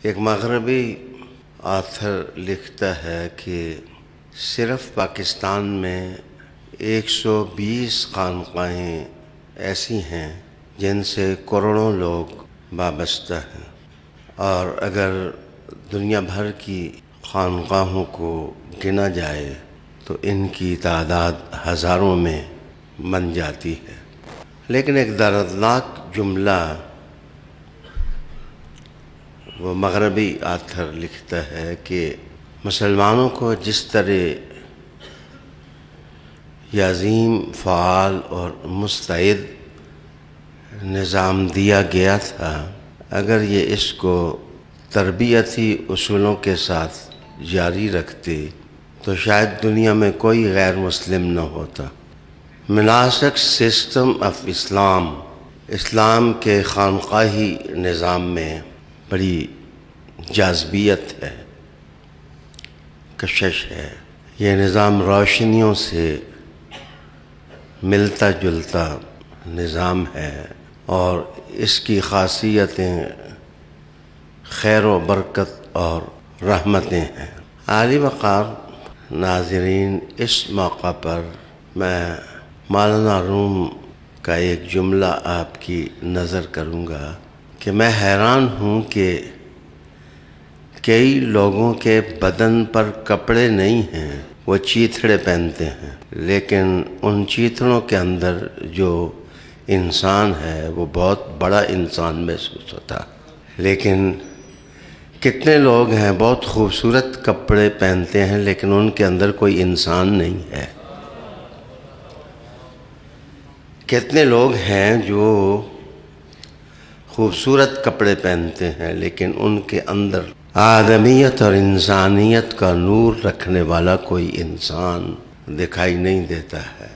ایک مغربی آتھر لکھتا ہے کہ صرف پاکستان میں 120 خانقاہیں ایسی ہیں جن سے کروڑوں لوگ وابستہ ہیں، اور اگر دنیا بھر کی خانقاہوں کو گنا جائے تو ان کی تعداد ہزاروں میں بن جاتی ہے۔ لیکن ایک دردناک جملہ وہ مغربی آتھر لکھتا ہے کہ مسلمانوں کو جس طرح یہ عظیم، فعال اور مستعد نظام دیا گیا تھا، اگر یہ اس کو تربیتی اصولوں کے ساتھ جاری رکھتے تو شاید دنیا میں کوئی غیر مسلم نہ ہوتا۔ مناسک سسٹم آف اسلام کے خانقاہی نظام میں بڑی جاذبیت ہے، کشش ہے۔ یہ نظام روشنیوں سے ملتا جلتا نظام ہے اور اس کی خاصیتیں خیر و برکت اور رحمتیں ہیں۔ عالی وقار ناظرین، اس موقع پر میں مولانا روم کا ایک جملہ آپ کی نظر کروں گا کہ میں حیران ہوں کہ کئی لوگوں کے بدن پر کپڑے نہیں ہیں، وہ چیتھڑے پہنتے ہیں، لیکن ان چیتھڑوں کے اندر جو انسان ہے وہ بہت بڑا انسان محسوس ہوتا۔ لیکن کتنے لوگ ہیں بہت خوبصورت کپڑے پہنتے ہیں لیکن ان کے اندر کوئی انسان نہیں ہے۔ کتنے لوگ ہیں جو خوبصورت کپڑے پہنتے ہیں لیکن ان کے اندر آدمیت اور انسانیت کا نور رکھنے والا کوئی انسان دکھائی نہیں دیتا ہے۔